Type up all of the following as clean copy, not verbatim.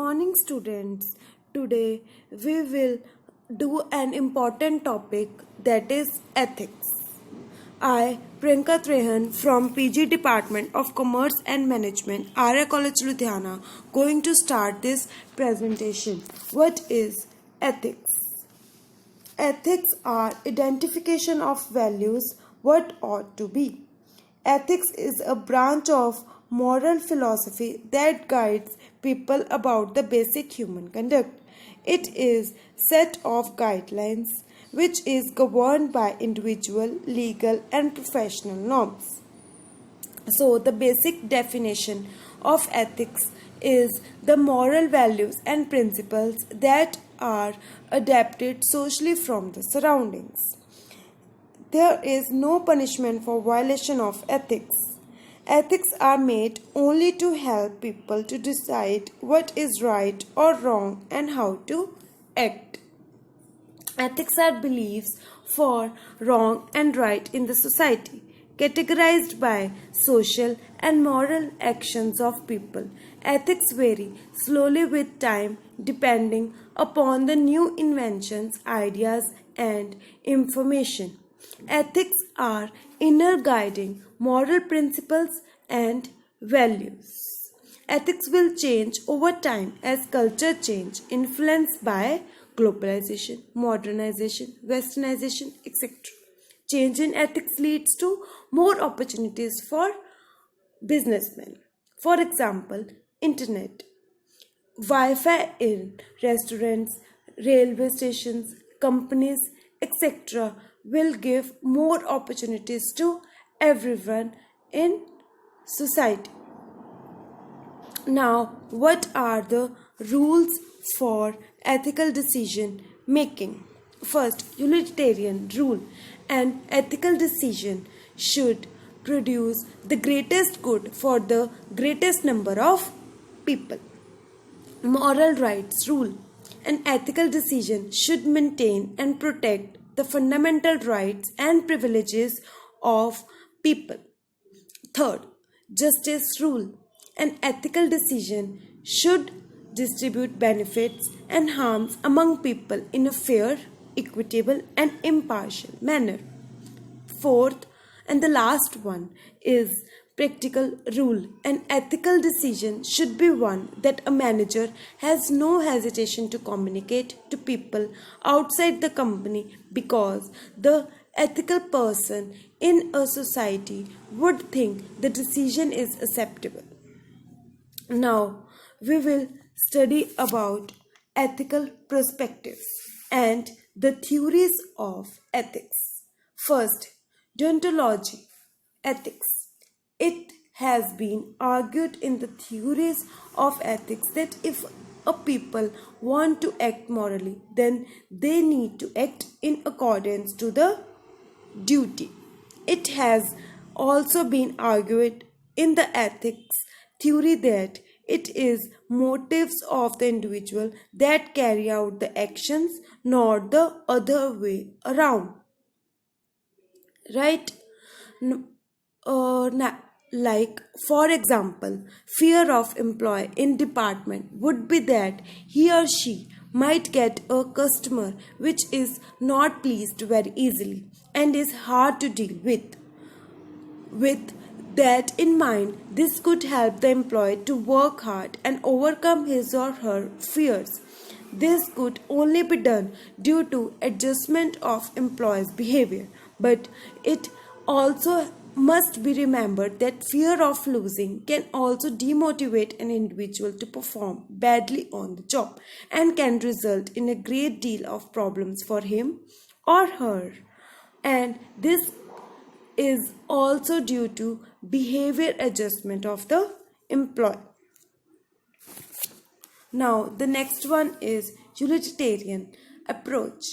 morning, students. Today we will do an important topic, that is ethics. I, Priyanka from PG Department of Commerce and Management, Arya College, Ludhiana, going to start this presentation. What is ethics? Ethics are identification of values, what ought to be. Ethics is a branch of moral philosophy that guides people about the basic human conduct. It is set of guidelines which is governed by individual, legal and professional norms. So the basic definition of ethics is the moral values and principles that are adapted socially from the surroundings. There is no punishment for violation of ethics. Ethics are made only to help people to decide what is right or wrong and how to act. Ethics are beliefs for wrong and right in the society, categorized by social and moral actions of people. Ethics vary slowly with time depending upon the new inventions, ideas, and information. Ethics are inner guiding moral principles and values. Ethics will change over time as culture change, influenced by globalization, modernization, westernization, etc. Change in ethics leads to more opportunities for businessmen. For example, internet, Wi-Fi in restaurants, railway stations, companies, etc. will give more opportunities to everyone in society. Now, what are the rules for ethical decision making? First, utilitarian rule. An ethical decision should produce the greatest good for the greatest number of people. Moral rights rule. An ethical decision should maintain and protect the fundamental rights and privileges of people. Third, justice rule. An ethical decision should distribute benefits and harms among people in a fair, equitable, and impartial manner. Fourth, and the last one is practical rule. An ethical decision should be one that a manager has no hesitation to communicate to people outside the company because the ethical person in a society would think the decision is acceptable. Now we will study about ethical perspectives and the theories of ethics. First, deontology, ethics. It has been argued in the theories of ethics that if a people want to act morally, then they need to act in accordance to the duty. It has also been argued in the ethics theory that it is motives of the individual that carry out the actions, not the other way around. Right? Like, for example, fear of employee in department would be that he or she might get a customer which is not pleased very easily and is hard to deal with. With that in mind, this could help the employee to work hard and overcome his or her fears. This could only be done due to adjustment of employee's behavior, but it also must be remembered that fear of losing can also demotivate an individual to perform badly on the job and can result in a great deal of problems for him or her. And this is also due to behavior adjustment of the employee. Now, the next one is utilitarian approach.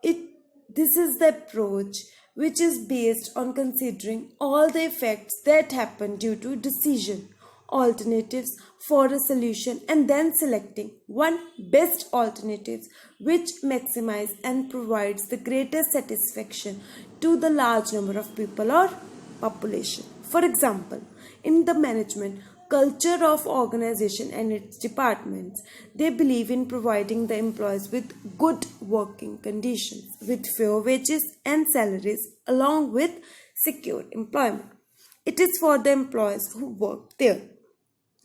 This is the approach which is based on considering all the effects that happen due to decision, alternatives for a solution, and then selecting one best alternatives which maximize and provides the greatest satisfaction to the large number of people or population. For example, in the management, culture of organization and its departments. They believe in providing the employees with good working conditions, with fair wages and salaries, along with secure employment. It is for the employees who work there.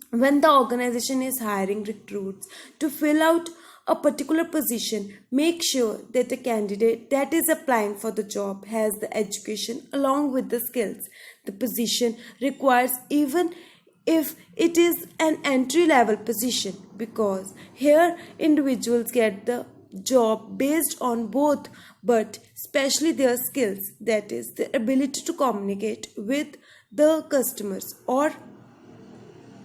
When the organization is hiring recruits to fill out a particular position, make sure that the candidate that is applying for the job has the education along with the skills the position requires, even if it is an entry level position, because here individuals get the job based on both, but especially their skills, that is the ability to communicate with the customers or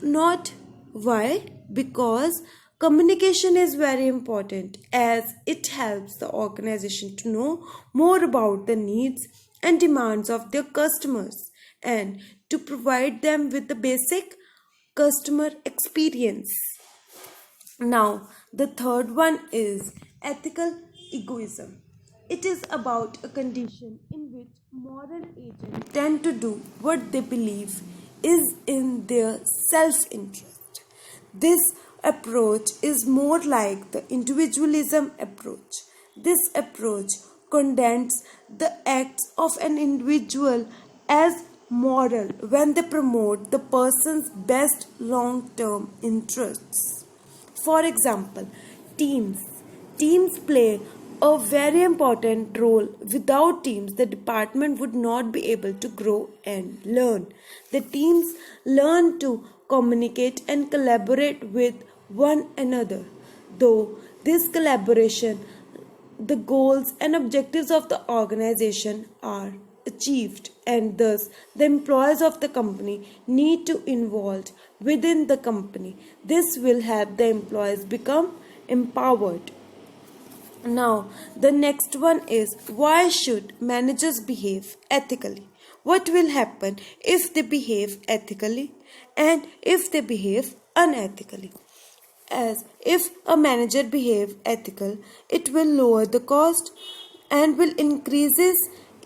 not. Why? Because communication is very important, as it helps the organization to know more about the needs and demands of their customers and to provide them with the basic customer experience. Now, the third one is ethical egoism. It is about a condition in which moral agents tend to do what they believe is in their self interest. This approach is more like the individualism approach. This approach condemns the acts of an individual as moral when they promote the person's best long term interests. For example, teams. Teams play a very important role. Without teams, the department would not be able to grow and learn. The teams learn to communicate and collaborate with one another. Though this collaboration, the goals and objectives of the organization are achieved, and thus the employees of the company need to involve within the company. This will help the employees become empowered. Now, the next one is, why should managers behave ethically? What will happen if they behave ethically and if they behave unethically? As if a manager behave ethical, it will lower the cost and will increases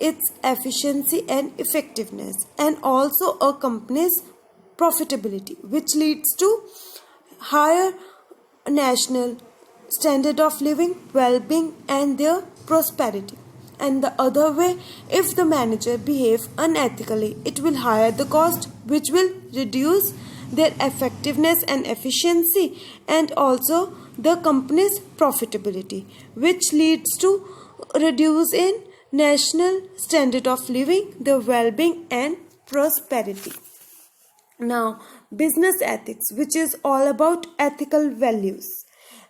its efficiency and effectiveness, and also a company's profitability, which leads to higher national standard of living, well-being and their prosperity. And the other way, if the manager behave unethically, it will higher the cost, which will reduce their effectiveness and efficiency, and also the company's profitability, which leads to reduce in national standard of living, their well-being and prosperity. Now, business ethics, which is all about ethical values.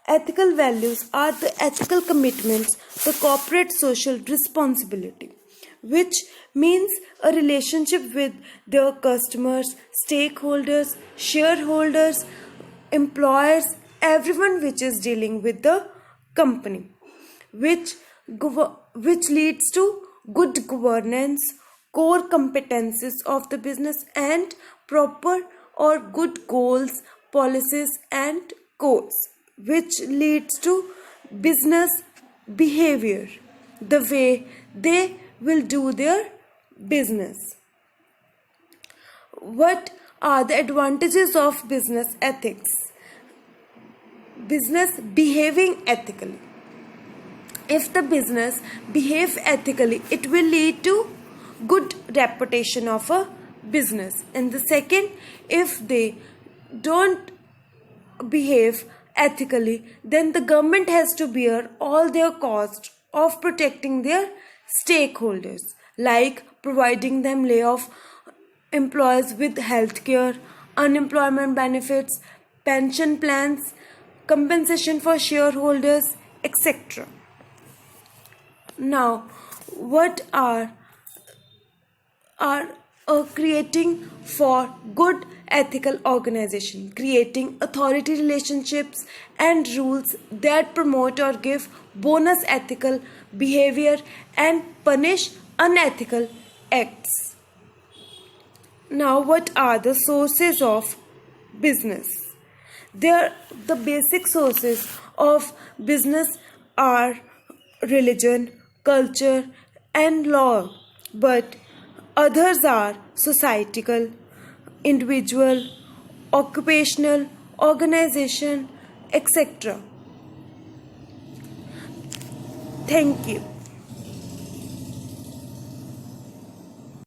Ethical values are the ethical commitments, the corporate social responsibility, which means a relationship with their customers, stakeholders, shareholders, employers, everyone which is dealing with the company, which leads to good governance, core competencies of the business, and proper or good goals, policies and codes, which leads to business behavior, the way they will do their business. What are the advantages of business ethics? Business behaving ethically. If the business behave ethically, it will lead to good reputation of a business. And the second, if they don't behave ethically, then the government has to bear all their cost of protecting their stakeholders, like providing them layoff employees with health care, unemployment benefits, pension plans, compensation for shareholders, etc. Now, what are creating for good ethical organization? Creating authority relationships and rules that promote or give bonus ethical behavior and punish unethical acts. Now, what are the sources of business? The basic sources of business are religion, culture and law, but others are societal, individual, occupational, organization, etc. Thank you.